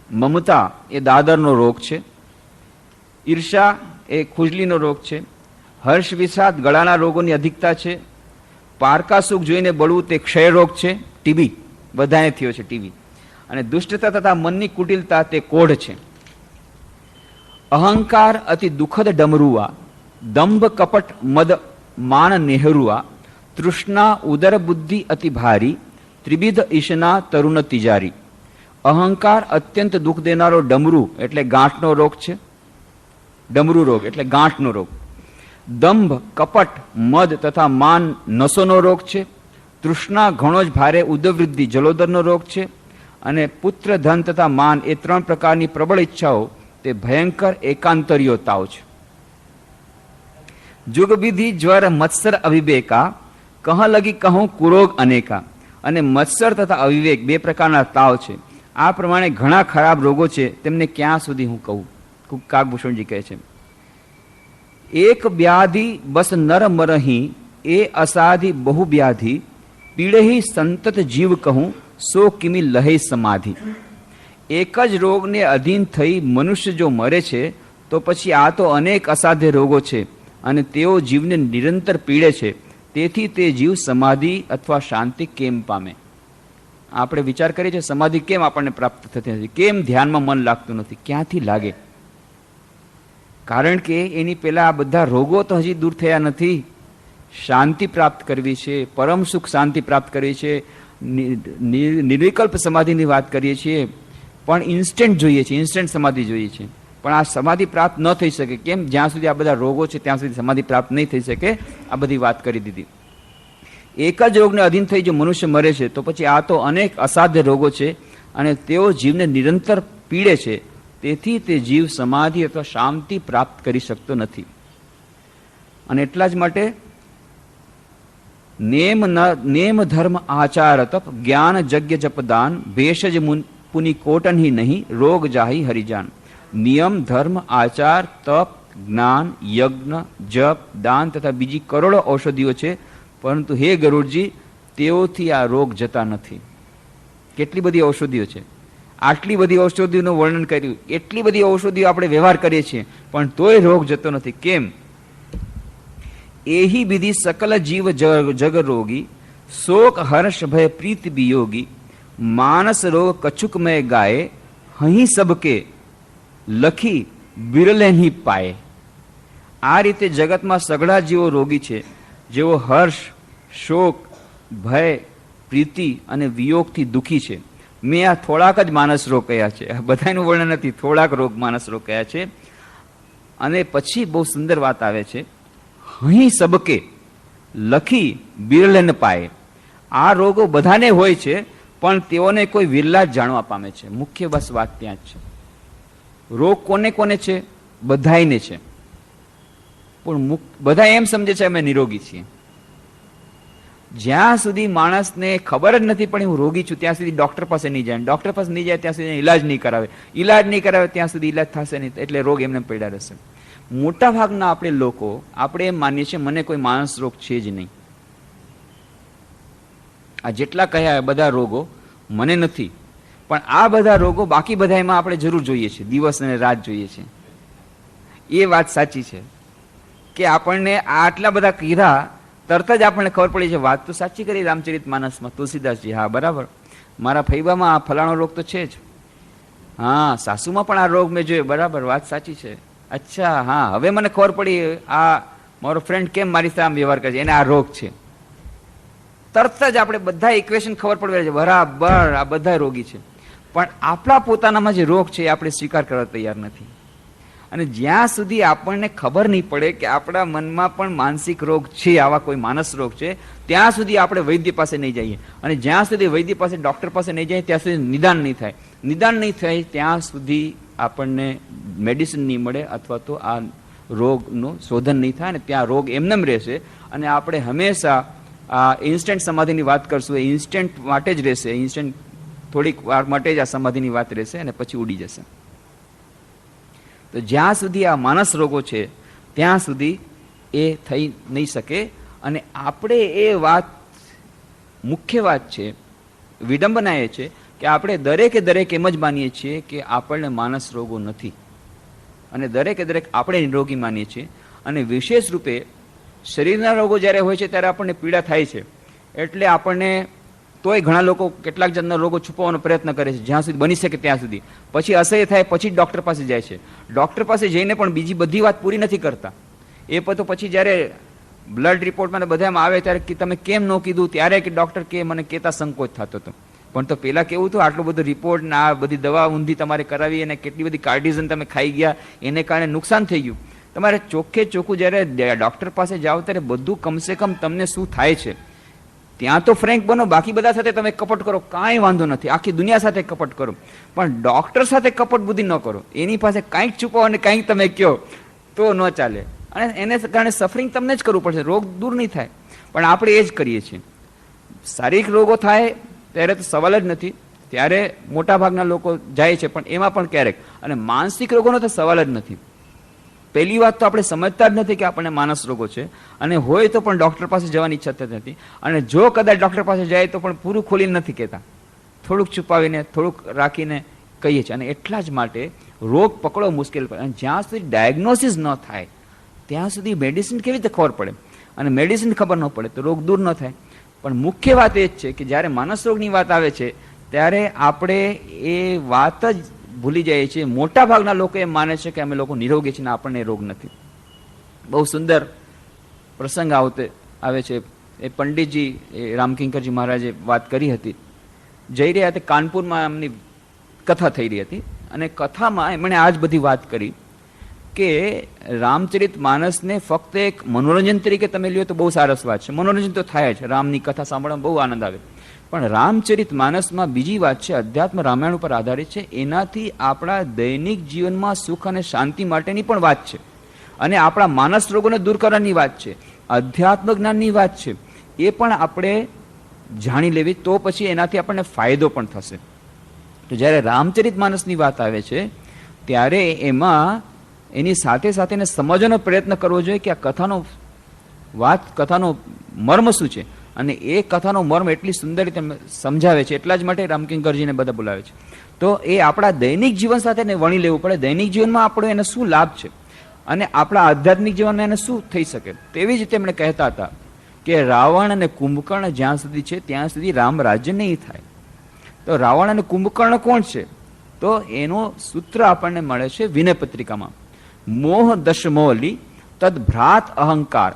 મમતા એ દાદરનો રોગ છે. ઈર્ષા એ ખુજલીનો રોગ છે. હર્ષ વિષાદ ગળાના રોગોની અધિકતા છે. પારકા સુખ જોઈને બળવું તે ક્ષય રોગ છે, ટીબી, બધાને થયો છે ટીબી. અને દુષ્ટતા તથા મનની કુટિલતા તે કોઢ છે. અહંકાર અતિ દુઃખદ ડમરુઆ, દંભ કપટ મદ માન નેહરુઆ, તૃષ્ણા ઉદર બુદ્ધિ અતિ ભારી, ત્રિવિધ ઈશના તરુણ તિજારી. અહંકાર અત્યંત દુઃખ દેનારો ડમરુ એટલે ગાંઠનો રોગ છે. ડમરુ રોગ એટલે ગાંઠનો રોગ. દંભ કપટ મદ તથા માન નસોનો રોગ છે. તૃષ્ણા ઘણો જ ભારે ઉદવૃદ્ધિ જલોદરનો રોગ છે. અને પુત્ર ધન તથા માન એ 3 પ્રકારની પ્રબળ ઈચ્છાઓ તે ભયંકર એકાંતરીયો તાવ છે. જુગવિધિ જ્વર મત્સર અવિવેકા, કહ લગી કહું કુરોગ અનેકા. અને મત્સર તથા અવિવેક 2 પ્રકારના તાવ છે. આ પ્રમાણે ઘણા ખરાબ રોગો છે, તેમને ક્યાં સુધી હું કહું? કાકભૂષણજી કહે છે: એક વ્યાધિ બસ નર મરહી, એ અસાધિ બહુ વ્યાધિ, પીડહી સંતત જીવ કહું, સો કિમી લહે સમાધિ. એક જ રોગને અધીન થઈ મનુષ્ય જો મરે છે તો પછી આ તો અનેક અસાધ્ય રોગો છે અને તેઓ જીવને નિરંતર પીડે છે. તેથી તે જીવ સમાધિ અથવા શાંતિ કેમ પામે? આપણે વિચાર કરીએ છીએ સમાધિ કેમ આપણને પ્રાપ્ત થતી નથી, કેમ ધ્યાનમાં મન લાગતું નથી? ક્યાંથી લાગે? કારણ કે એની પહેલા આ બધા રોગો તો હજી દૂર થયા નથી. શાંતિ પ્રાપ્ત કરવી છે, પરમ સુખ શાંતિ પ્રાપ્ત કરવી છે, નિર્વિકલ્પ સમાધિની વાત કરીએ છીએ, પણ ઇન્સ્ટન્ટ જોઈએ છે, ઇન્સ્ટન્ટ સમાધિ જોઈએ છે. પણ આ સમાધિ પ્રાપ્ત ન થઈ શકે. કેમ? જ્યાં સુધી આ બધા રોગો છે ત્યાં સુધી સમાધિ પ્રાપ્ત નહીં થઈ શકે. આ બધી વાત કરી દીધી. એક જ રોગને અધીન થઈ જો મનુષ્ય મરે છે તો પછી આ તો અનેક અસાધ્ય રોગો છે અને તેઓ જીવને નિરંતર પીડે છે. તેથી તે જીવ સમાધિ અથવા શાંતિ પ્રાપ્ત કરી શકતો નથી. અને એટલા જ માટે નેમ ધર્મ આચાર તપ, જ્ઞાન જગ્ય જપદાન, ભેષજ પુનિ કોટનહી નહીં, રોગ જાહી હરિજાન. નિયમ, ધર્મ, આચાર, તપ, જ્ઞાન, યજ્ઞ, જપ, દાન તથા બીજી કરોડો ઔષધિઓ છે, પરંતુ હે ગરુડજી, તેઓથી આ રોગ જતા નથી. કેટલી બધી ઔષધિઓ છે! આટલી બધી ઔષધિઓનું વર્ણન કર્યું. એટલી બધી ઔષધિઓ આપણે વ્યવહાર કરીએ છીએ પણ તોય રોગ જતો નથી. કેમ? એહી વિધિ સકલ જીવ જગ રોગી, શોક હર્ષ ભય પ્રીત વિયોગી, માનસ રોગ કછુકમય ગાય, હહીં સબકે લખી બિરલે નહીં પાએ. આ રીતે જગતમાં સઘળા જીવો રોગી છે, જેઓ હર્ષ, શોક, ભય, પ્રીતિ અને વિયોગથી દુઃખી છે. મેં આ થોડાક જ માનસ રોગ કયા છે, બધાનું વર્ણન નથી, થોડાક રોગ માનસ રોગ કયા છે. અને પછી બહુ સુંદર વાત આવે છે: અહીં સબકે લખી બિરલે ન પાએ. આ રોગો બધાને હોય છે પણ તેઓને કોઈ વિરલા જ જાણવા પામે છે. મુખ્ય બસ વાત ત્યાં જ છે. રોગ કોને કોને છે? બધાયને છે, પણ બધા એમ સમજે છે અમે નિરોગી છીએ. જ્યાં સુધી માણસને ખબર જ નથી પડી હું રોગી છું ત્યાં સુધી ડોક્ટર પાસે નહીં જાય. ડોક્ટર પાસે નહીં જાય ત્યાં સુધી ઇલાજ નહીં કરાવે. ઇલાજ નહીં કરાવે ત્યાં સુધી ઇલાજ થશે નહીં, એટલે રોગ એમને પડ્યા રહેશે. મોટા ભાગના આપણે લોકો આપણે એમ માનીએ છીએ મને કોઈ માનસ રોગ છે જ નહીં. આ જેટલા કહ્યા બધા રોગો મને નથી, પણ આ બધા રોગો બાકી બધામાં આપણે જરૂર જોઈએ છે, દિવસ અને રાત જોઈએ છે. એ વાત સાચી છે કે આપણને આટલા બધા કીધા તરત જ આપણને ખબર પડી છે વાત તો સાચી કરી રામચરિત માનસમાં તુલસીદાસજી. હા બરાબર, મારા ફૈબામાં આ ફલાણો રોગ તો છે જ. હા, સાસુમાં પણ આ રોગ મેં જોયો. બરાબર, વાત સાચી છે. અચ્છા, હા, હવે મને ખબર પડી આ મારો ફ્રેન્ડ કેમ મારી સાથે આમ વ્યવહાર કરે છે, એને આ રોગ છે. તરત જ આપણે બધા ઇક્વેશન ખબર પડે છે, બરાબર આ બધા રોગી છે. પણ આપણા પોતાનામાં જે રોગ છે એ આપણે સ્વીકાર કરવા તૈયાર નથી. અને જ્યાં સુધી આપણને ખબર નહીં પડે કે આપણા મનમાં પણ માનસિક રોગ છે, આવા કોઈ માનસ રોગ છે, ત્યાં સુધી આપણે વૈદ્ય પાસે નહીં જઈએ. અને જ્યાં સુધી વૈદ્ય પાસે, ડૉક્ટર પાસે નહીં જઈએ ત્યાં સુધી નિદાન નહીં થાય. નિદાન નહીં થાય ત્યાં સુધી આપણને મેડિસિન નહીં મળે અથવા તો આ રોગનું શોધન નહીં થાય. અને ત્યાં રોગ એમનેમ રહેશે. અને આપણે હંમેશા આ ઇન્સ્ટન્ટ સમાધિની વાત કરશું, એ ઇન્સ્ટન્ટ માટે જ રહેશે. ઇન્સ્ટન્ટ થોડીક વાર માટે જ આ સમાધિની વાત રહેશે અને પછી ઉડી જશે. તો જ્યાં સુધી આ માનસ રોગો છે ત્યાં સુધી એ થઈ નહીં શકે. અને આપણે એ વાત, મુખ્ય વાત છે, વિડંબના એ છે કે આપણે દરેક એમ જ માનીએ છીએ કે આપણને માનસ રોગો નથી. અને દરેક આપણે નિરોગી માનીએ છીએ. અને વિશેષ રૂપે શરીરના રોગો જ્યારે હોય છે ત્યારે આપણને પીડા થાય છે. એટલે આપણને તોય ઘણા લોકો કેટલાક જણના રોગો છુપાવવાનો પ્રયત્ન કરે છે જ્યાં સુધી બની શકે ત્યાં સુધી. પછી અસહ્ય થાય પછી ડૉક્ટર પાસે જાય છે. ડૉક્ટર પાસે જઈને પણ બીજી બધી વાત પૂરી નથી કરતા. એ પછી જ્યારે બ્લડ રિપોર્ટમાં બધામાં આવે ત્યારે તમે કેમ ન કીધું, ત્યારે કે ડૉક્ટર કે મને કહેતા સંકોચ થતો હતો. પણ તો પહેલાં કેવું હતું, આટલું બધું રિપોર્ટ ને આ બધી દવા ઊંધી તમારે કરાવી અને કેટલી બધી કાર્ડિઝન તમે ખાઈ ગયા, એને કારણે નુકસાન થઈ ગયું. તમારે ચોખ્ખું જ્યારે ડૉક્ટર પાસે જાઓ ત્યારે બધું કમસે કમ તમને શું થાય છે ત્યાં તો ફ્રેન્ક બનો. બાકી બધા સાથે તમે કપટ કરો, કાંઈ વાંધો નથી, આખી દુનિયા સાથે કપટ કરો, પણ ડૉક્ટર સાથે કપટ બુદ્ધિ ન કરો. એની પાસે કાંઈક છુપાવો અને કાંઈક તમે કહો તો ન ચાલે. અને એને કારણે સફરિંગ તમને જ કરવું પડશે, રોગ દૂર નહીં થાય. પણ આપણે એ જ કરીએ છીએ. શારીરિક રોગો થાય ત્યારે તો સવાલ જ નથી, ત્યારે મોટાભાગના લોકો જાય છે, પણ એમાં પણ ક્યારેક. અને માનસિક રોગોનો તો સવાલ જ નથી. પહેલી વાત તો આપણે સમજતા જ નથી કે આપણને માનસ રોગો છે. અને હોય તો પણ ડૉક્ટર પાસે જવાની ઈચ્છા થતી નથી. અને જો કદાચ ડૉક્ટર પાસે જાય તો પણ પૂરું ખોલીને નથી કહેતા, થોડુંક છુપાવીને, થોડુંક રાખીને કહીએ છીએ. અને એટલા જ માટે રોગ પકડવો મુશ્કેલ પડે. અને જ્યાં સુધી ડાયગ્નોસિસ ન થાય ત્યાં સુધી મેડિસિન કેવી રીતે ખબર પડે? અને મેડિસિન ખબર ન પડે તો રોગ દૂર ન થાય. પણ મુખ્ય વાત એ જ છે કે જ્યારે માનસ રોગની વાત આવે છે ત્યારે આપણે એ વાત જ ભૂલી જાય છે. મોટા ભાગના લોકો એમ માને છે કે અમે લોકો નિરોગી છીએ ને આપણને રોગ નથી. બહુ સુંદર પ્રસંગ આવે છે. એ પંડિતજી રામકિંકરજી મહારાજે વાત કરી હતી. જઈ રહ્યા હતા કાનપુરમાં, એમની કથા થઈ રહી હતી. અને કથામાં એમણે આ જ બધી વાત કરી કે રામચરિત માનસને ફક્ત એક મનોરંજન તરીકે તમે લ્યો તો બહુ સરસ વાત છે, મનોરંજન તો થાય જ, રામની કથા સાંભળવામાં બહુ આનંદ આવે. પણ રામચરિત માનસમાં બીજી વાત છે, અધ્યાત્મ રામાયણ ઉપર આધારિત છે. એનાથી આપણા દૈનિક જીવનમાં સુખ અને શાંતિ માટેની પણ વાત છે. અને આપણા માનસ રોગોને દૂર કરવાની વાત છે, અધ્યાત્મ જ્ઞાનની વાત છે. એ પણ આપણે જાણી લેવી તો પછી એનાથી આપણને ફાયદો પણ થશે. તો જ્યારે રામચરિત માનસની વાત આવે છે ત્યારે એમાં એની સાથે સાથે એને સમજવાનો પ્રયત્ન કરવો જોઈએ કે આ કથાનો મર્મ શું છે. અને એ કથાનો મર્મ એટલી સુંદર રીતે સમજાવે છે. એટલા જ માટે રામકિંકરજીને બધા બોલાવે છે. તો એ આપણા દૈનિક જીવન સાથે એને વણી લેવું પડે. દૈનિક જીવનમાં આપણો એને શું લાભ છે અને આપણા આધ્યાત્મિક જીવનમાં એને શું થઈ શકે. તેવી જ રીતે એમણે કહેતા હતા કે રાવણ અને કુંભકર્ણ જ્યાં સુધી છે ત્યાં સુધી રામ રાજ્ય નહીં થાય. તો રાવણ અને કુંભકર્ણ કોણ છે? તો એનો સૂત્ર આપણને મળે છે વિનય પત્રિકામાં. મોહ દશમોલી તદ ભ્રાત અહંકાર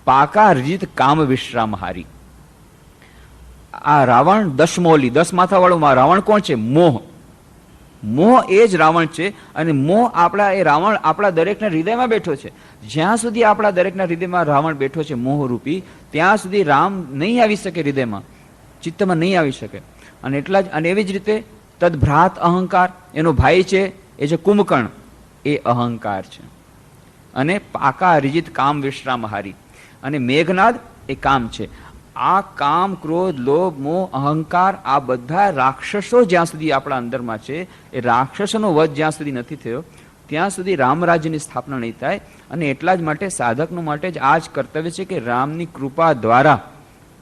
પાકા રીત કામ વિશ્રામ હારી. આ રાવણ દશમૌલી, 10 માથા વાળું રાવણ કોણ છે? મોહ. મોહ એ જ રાવણ છે. અને મોહ રાવણ આપણા દરેકના હૃદયમાં બેઠો છે. જ્યાં સુધી આપણા દરેકના હૃદયમાં રાવણ બેઠો છે મોહ રૂપી, ત્યાં સુધી રામ નહીં આવી શકે, હૃદયમાં ચિત્તમાં નહીં આવી શકે. અને એટલા જ, અને એવી જ રીતે તદભ્રાત અહંકાર, એનો ભાઈ છે એ છે કુંભકર્ણ, એ અહંકાર છે. અને પાકા અરિજિત કામ વિશ્રામ હારી, અને મેઘનાદ એ કામ છે. આ કામ, ક્રોધ, લોભ, મોહ, અહંકાર, આ બધા રાક્ષસો જ્યાં સુધી આપણા અંદરમાં છે, એ રાક્ષસોનો વધ જ્યાં સુધી નથી થયો ત્યાં સુધી રામરાજ્યની સ્થાપના નહીં થાય. અને એટલા જ માટે સાધકનો માટે જ આ જ કર્તવ્ય છે કે રામની કૃપા દ્વારા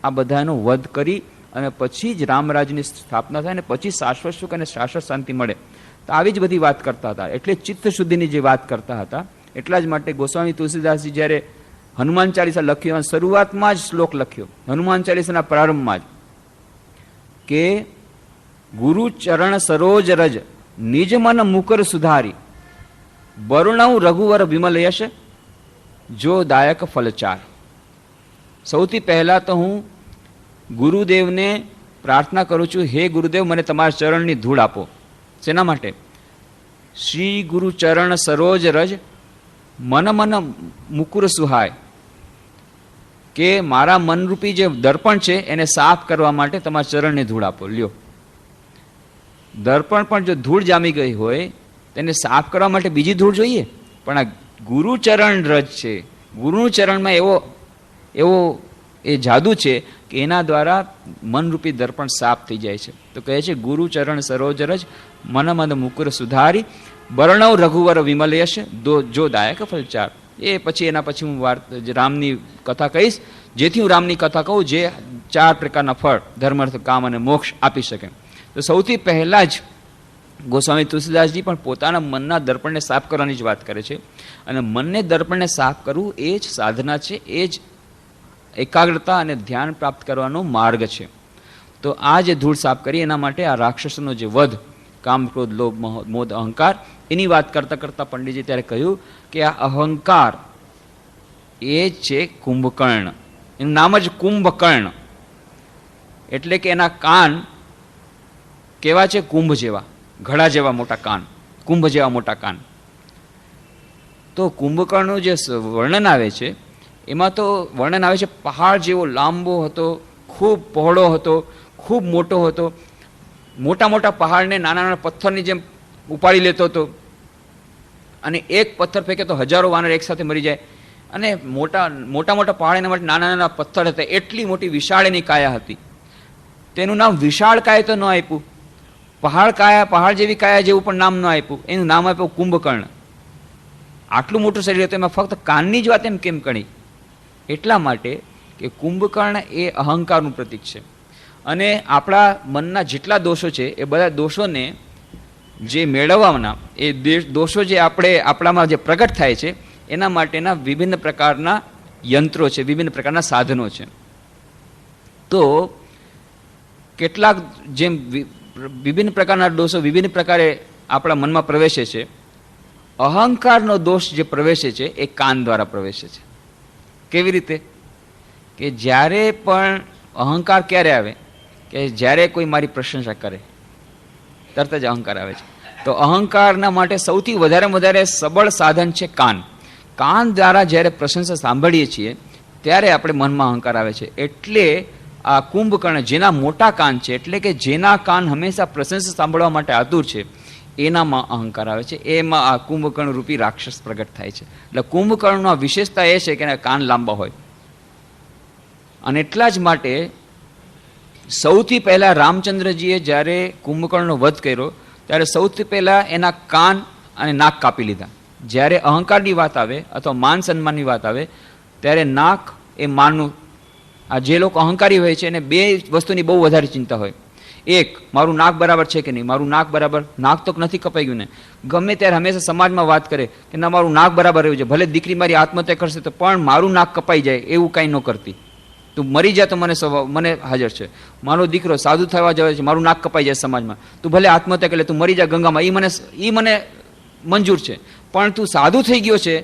આ બધાનો વધ કરી અને પછી જ રામરાજ્યની સ્થાપના થાય અને પછી શાશ્વત સુખ અને શાશ્વત શાંતિ મળે. તો આવી જ બધી વાત કરતા હતા. એટલે ચિત્ત શુદ્ધિની જે વાત કરતા હતા. એટલા જ માટે ગોસ્વામી તુલસીદાસજી જ્યારે હનુમાન ચાલીસા લખ્યો, શરૂઆતમાં જ શ્લોક લખ્યો હનુમાન ચાલીસાના પ્રારંભમાં જ કે ગુરુ ચરણ સરોજ રજ નિજ મન મુકર સુધારી વરુણવ રઘુવર વિમલ યશ જો દાયક ફલચાર. સૌથી પહેલા તો હું ગુરુદેવને પ્રાર્થના કરું છું, હે ગુરુદેવ મને તમારા ચરણની ધૂળ આપો. શેના માટે? શ્રી ગુરુ ચરણ સરોજ રજ મન મન મુકુર સુહાય, કે મારા મનરૂપી જે દર્પણ છે એને સાફ કરવા માટે તમારા ચરણની ધૂળ આપો. લ્યો, દર્પણ પણ જો ધૂળ જામી ગઈ હોય તેને સાફ કરવા માટે બીજી ધૂળ જોઈએ, પણ આ ગુરુચરણ રજ છે, ગુરુનું ચરણમાં એવો એ જાદુ છે કે એના દ્વારા મનરૂપી દર્પણ સાફ થઈ જાય છે. તો કહે છે ગુરુચરણ સરોજ રજ મન મન મુકુર સુધારી વર્ણવ રઘુવર વિમલ યશ જો દાયક ફલચાર. એ પછી એના પછી હું રામની કથા કહીશ, જેથી હું રામની કથા કહું જે 4 પ્રકારના ફળ ધર્મ અર્થ કામ અને મોક્ષ આપી શકે. તો સૌથી પહેલા જ ગોસ્વામી તુલસીદાસજી પણ પોતાના મનના દર્પણને સાફ કરવાની જ વાત કરે છે, અને મનને દર્પણને સાફ કરવું એ જ સાધના છે, એ જ એકાગ્રતા અને ધ્યાન પ્રાપ્ત કરવાનો માર્ગ છે. તો આ જે ધૂળ સાફ કરી એના માટે આ રાક્ષસનો જે વધ, કામ ક્રોધ લોભ મોદ અહંકાર, એની વાત કરતા કરતા પંડિતજી ત્યારે કહ્યું કે આ અહંકાર એ છે કુંભકર્ણ. એનું નામ જ કુંભકર્ણ, એટલે કે એના કાન કેવા છે? કુંભ જેવા, ઘડા જેવા મોટા કાન, કુંભ જેવા મોટા કાન. તો કુંભકર્ણનું જે વર્ણન આવે છે એમાં તો વર્ણન આવે છે પહાડ જેવો લાંબો હતો, ખૂબ પહોળો હતો, ખૂબ મોટો હતો, મોટા મોટા પહાડને નાના નાના પથ્થરની જેમ ઉપાડી લેતો હતો, અને એક પથ્થર ફેંકે તો હજારો વાનર એકસાથે મરી જાય. અને મોટા મોટા પહાડ એના માટે નાના નાના પથ્થર હતા, એટલી મોટી વિશાળ એની કાયા હતી. તેનું નામ વિશાળ કાયા તો ન આપ્યું, પહાડ જેવી કાયા જેવું પણ નામ ન આપ્યું, એનું નામ આપ્યું કુંભકર્ણ. આટલું મોટું શરીર હતું, એમાં ફક્ત કાનની જ વાત એમ કેમ ગણી? એટલા માટે કે કુંભકર્ણ એ અહંકારનું પ્રતીક છે. અને આપણા મનના જેટલા દોષો છે એ બધા દોષોને જે મેળવવાના, એ દોષો જે આપણામાં જે પ્રગટ થાય છે એના માટેના વિભિન્ન પ્રકારના યંત્રો છે, વિભિન્ન પ્રકારના સાધનો છે. તો કેટલાક જેમ વિભિન્ન પ્રકારના દોષો વિભિન્ન પ્રકારે આપણા મનમાં પ્રવેશે છે, અહંકારનો દોષ જે પ્રવેશે છે એ કાન દ્વારા પ્રવેશે છે. કેવી રીતે? કે જ્યારે પણ અહંકાર ક્યારે આવે? કે જ્યારે કોઈ મારી પ્રશંસા કરે તરત જ અહંકાર આવે છે. તો અહંકારના માટે સૌથી વધારે સબળ સાધન છે કાન. કાન દ્વારા જ્યારે પ્રશંસા સાંભળીએ છીએ ત્યારે આપણે મનમાં અહંકાર આવે છે. એટલે આ કુંભકર્ણ જેના મોટા કાન છે, એટલે કે જેના કાન હંમેશા પ્રશંસા સાંભળવા માટે આતુર છે, એનામાં અહંકાર આવે છે. એમાં આ કુંભકર્ણ રૂપી રાક્ષસ પ્રગટ થાય છે. એટલે કુંભકર્ણનો વિશેષતા એ છે કે એના કાન લાંબા હોય. અને એટલા જ માટે સૌથી પહેલા રામચંદ્રજીએ જ્યારે કુંભકર્ણનો વધ કર્યો ત્યારે સૌથી પહેલા એના કાન અને નાક કાપી લીધા. જ્યારે અહંકારની વાત આવે અથવા માન સન્માનની વાત આવે ત્યારે નાક એ માનનું, આ જે લોકો અહંકારી હોય છે એને બે વસ્તુની બહુ વધારે ચિંતા હોય. એક, મારું નાક બરાબર છે કે નહીં, મારું નાક બરાબર, નાક તો નથી કપાઈ ગયું ને. ગમે ત્યારે હંમેશા સમાજમાં વાત કરે કે ના મારું નાક બરાબર રહ્યું છે, ભલે દીકરી મારી આત્મહત્યા કરશે તો પણ મારું નાક કપાઈ જાય એવું કાંઈ ન કરતી. તું મરી જાય તો મને હાજર છે. મારો દીકરો સાધુ થવા જાય છે, મારું નાક કપાઈ જાય સમાજમાં, તું ભલે આત્મહત્યા કરે, તું મરી જાય ગંગામાં, એ મને મંજૂર છે, પણ તું સાધુ થઈ ગયો છે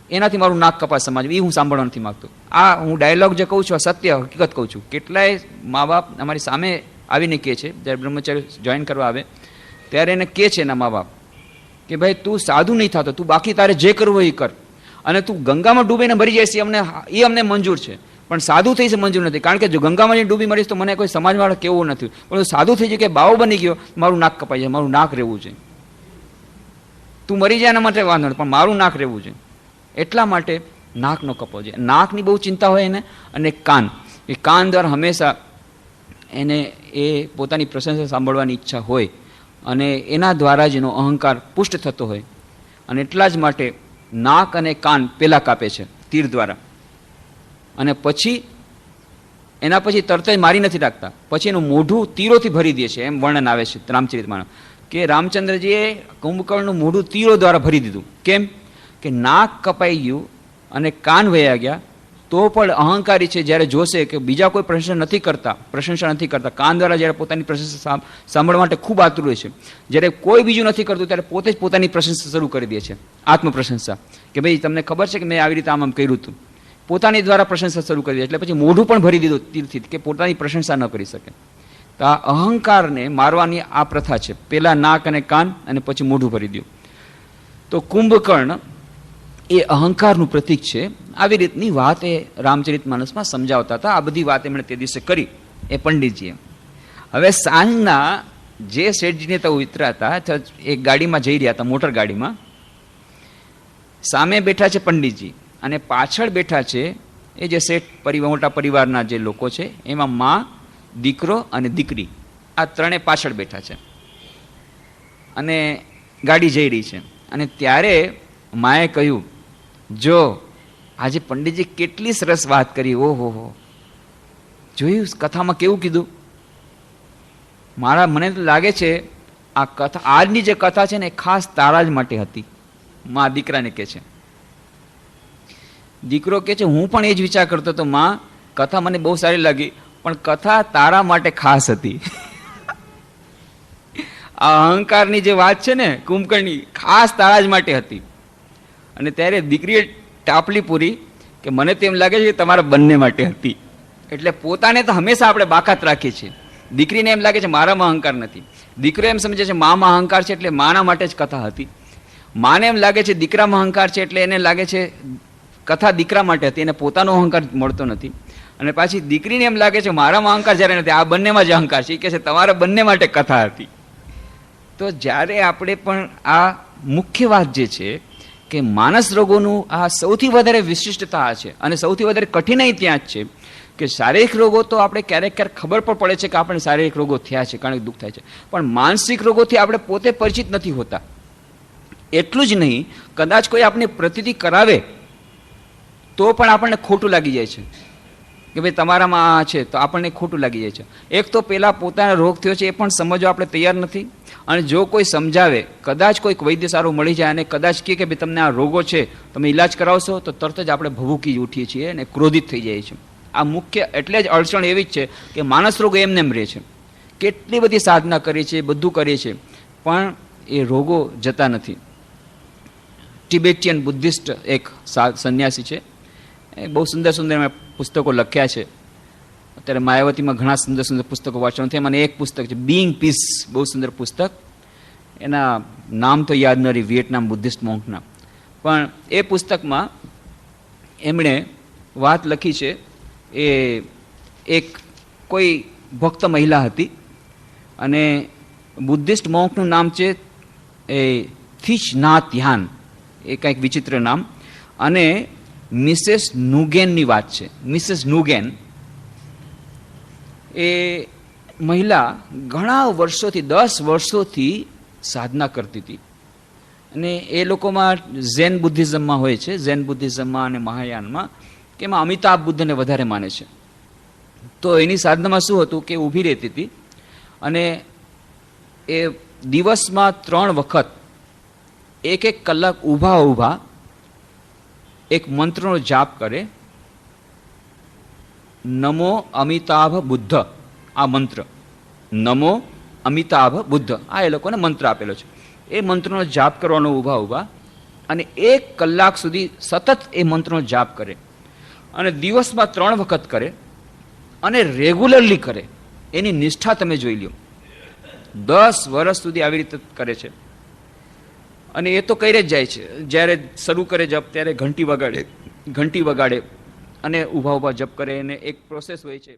એનાથી મારું નાક કપાય સમાજમાં, એ હું સાંભળવા નથી માગતો. આ હું ડાયલોગ જે કહું છું આ સત્ય હકીકત કહું છું. કેટલાય મા બાપ અમારી સામે આવીને કહે છે, જ્યારે બ્રહ્મચર્ય જોઈન કરવા આવે ત્યારે એને કહે છે એના મા બાપ કે ભાઈ તું સાધુ નહીં થતો, તું બાકી તારે જે કરવું એ કર, અને તું ગંગામાં ડૂબીને મરી જાય એ અમને મંજૂર છે, પણ સાધુ થઈ છે મંજૂર નથી. કારણ કે જો ગંગામાં ડૂબી મરીશ તો મને કોઈ સમાજવાળા કેવું નથી, પણ સાધુ થઈ જાય કે બાવો બની ગયો, મારું નાક કપાઈ જાય, મારું નાક રહેવું છે. તું મરી જાય એના માટે વાંધો નહીં, પણ મારું નાક રહેવું છે. એટલા માટે નાકનો કપો છે. નાકની બહુ ચિંતા હોય એને. અને કાન, એ કાન દ્વારા હંમેશા એને એ પોતાની પ્રશંસા સાંભળવાની ઈચ્છા હોય અને એના દ્વારા જ એનો અહંકાર પુષ્ટ થતો હોય. અને એટલા જ માટે નાક અને કાન પહેલાં કાપે છે તીર દ્વારા, અને પછી એના પછી તરત જ મારી નથી રાખતા, પછી એનું મોઢું તીરોથી ભરી દે છે. એમ વર્ણન આવે છે રામચરિતમાં કે રામચંદ્રજીએ કુંભકર્ણનું મોઢું તીરો દ્વારા ભરી દીધું. કેમ? કે નાક કપાઈ ગયું અને કાન વયા ગયા, તો પણ અહંકારી છે જ્યારે જોશે કે બીજા કોઈ પ્રશંસા નથી કરતા, કાન દ્વારા જ્યારે પોતાની પ્રશંસા સાંભળવા માટે ખૂબ આતુર હોય છે, જ્યારે કોઈ બીજું નથી કરતું ત્યારે પોતે જ પોતાની પ્રશંસા શરૂ કરી દે છે, આત્મપ્રશંસા, કે ભાઈ તમને ખબર છે કે મેં આવી રીતે આમ કર્યું હતું, પોતાની દ્વારા પ્રશંસા શરૂ કરી દે. એટલે પછી મોઢું પણ ભરી દીધું તીરથી કે પોતાની પ્રશંસા ન કરી શકે. તો આ અહંકારને મારવાની આ પ્રથા છે. પહેલા નાક અને કાન અને પછી મોઢું ભરી દો. તો કુંભકર્ણ એ અહંકારનું પ્રતીક છે. આવી રીતની વાત એ રામચરિતમાનસમાં સમજાવતા હતા. આ બધી વાત એમણે તે દિવસે કરી એ પંડિતજીએ. હવે સાંજના જે શેઠજીને તો ઉતરાતા એક ગાડીમાં જઈ રહ્યા હતા, મોટર ગાડીમાં. સામે બેઠા છે પંડિતજી અને પાછળ બેઠા છે એ જે શેઠ મોટા પરિવારના જે લોકો છે, એમાં મા, દીકરો અને દીકરી, આ ત્રણે પાછળ બેઠા છે અને ગાડી જઈ રહી છે. અને ત્યારે માએ કહ્યું, જો આજે પંડિતજી કેટલી સરસ વાત કરી, ઓહો હો, જોયું કથામાં કેવું કીધું. મને તો લાગે છે આ કથા, આજની જે કથા છે ને એ ખાસ તારા જ માટે હતી. મા દીકરાને કહે છે. દીકરો કહે છે, હું પણ એ જ વિચાર કરતો હતો માં, કથા મને બહુ સારી લાગી, પણ કથા તારા માટે ખાસ હતી. આ અહંકારની જે વાત છે ને કુંભકર્ણની, ખાસ તારા જ માટે હતી. અને ત્યારે દીકરીએ ટાપલી પૂરી કે મને તો એમ લાગે છે કે તમારા બંને માટે હતી. એટલે પોતાને તો હંમેશા આપણે બાકાત રાખીએ છીએ. દીકરીને એમ લાગે છે મારામાં અહંકાર નથી, દીકરો એમ સમજે છે મામાં અહંકાર છે એટલે માના માટે જ કથા હતી. માને એમ લાગે છે દીકરામાં અહંકાર છે એટલે એને લાગે છે કથા દીકરા માટે હતી, એને પોતાનો અહંકાર મળતો નથી. અને પાછી દીકરીને એમ લાગે છે મારામાં અહંકાર જ્યારે નથી, આ બંનેમાં જ અહંકાર છે, એ કહે છે તમારા બંને માટે કથા હતી. તો જ્યારે આપણે પણ આ મુખ્ય વાત જે છે કે માનસ રોગોનું આ સૌથી વધારે વિશિષ્ટતા છે અને સૌથી વધારે કઠિનાઈ ત્યાં જ છે કે શારીરિક રોગો તો આપણે ક્યારેક ખબર પણ પડે છે કે આપણે શારીરિક રોગો થયા છે, કારણ કે દુઃખ થાય છે, પણ માનસિક રોગોથી આપણે પોતે પરિચિત નથી હોતા. એટલું જ નહીં, કદાચ કોઈ આપણે પ્રતીતિ કરાવે તો પણ આપણને ખોટું લાગી જાય છે કે ભાઈ તમારામાં આ છે, તો આપણને ખોટું લાગી જાય છે. એક તો પેલા પોતાનો રોગ થયો છે એ પણ સમજવા આપણે તૈયાર નથી, અને જો કોઈ સમજાવે, કદાચ કોઈક વૈદ્ય સારું મળી જાય અને કદાચ કહે કે ભાઈ તમને આ રોગો છે, તમે ઇલાજ કરાવશો, તો તરત જ આપણે ભભૂકી ઉઠીએ છીએ અને ક્રોધિત થઈ જાય છે. આ મુખ્ય એટલે જ અડચણ એવી જ છે કે માનસ રોગો એમને એમ રહે છે. કેટલી બધી સાધના કરી છે, બધું કરીએ છે, પણ એ રોગો જતા નથી. ટિબેટિયન બુદ્ધિસ્ટ એક સંન્યાસી છે, એ બહુ સુંદર સુંદર પુસ્તકો લખ્યા છે. અત્યારે માયાવતીમાં ઘણા સુંદર સુંદર પુસ્તકો વાંચવાનું થયા. મને એક પુસ્તક છે બીઈંગ પીસ, બહુ સુંદર પુસ્તક. એના નામ તો યાદ ન રહી, વિયેટનામ બુદ્ધિસ્ટ મોન્કના. પણ એ પુસ્તકમાં એમણે વાત લખી છે. એ એક કોઈ ભક્ત મહિલા હતી અને બુદ્ધિસ્ટ મોન્કનું નામ છે એ થીચ નાથ ધ્યાન, એ કંઈક વિચિત્ર નામ. અને મિસેસ નુગેનની વાત છે. મિસેસ નુગેન એ મહિલા ઘણા વર્ષોથી, 10 વર્ષોથી સાધના કરતી હતી. અને એ લોકોમાં ઝેન બુદ્ધિઝમમાં હોય છે, ઝેન બુદ્ધિઝમમાં અને મહાયાનમાં, કે એમાં અમિતાભ બુદ્ધને વધારે માને છે. તો એની સાધનામાં શું હતું કે ઊભી રહેતી હતી અને એ દિવસમાં 3 વખત 1-1 કલાક ઊભા એક મંત્રનો જાપ કરે. નમો અમિતાભ બુદ્ધ, આ મંત્ર નમો અમિતાભ બુદ્ધ, આ એ લોકોને મંત્ર આપેલો છે. એ મંત્રનો જાપ કરવાનો ઊભા અને 1 કલાક સુધી સતત એ મંત્રનો જાપ કરે અને દિવસમાં 3 વખત કરે અને રેગ્યુલરલી કરે. એની નિષ્ઠા તમે જોઈ લો. 10 વર્ષ સુધી આવી રીતે કરે છે. અને એ તો કરી જ જાય છે. જ્યારે શરૂ કરે જપ ત્યારે ઘંટી વગાડે અને ઊભા જપ કરે, એને એક પ્રોસેસ હોય છે.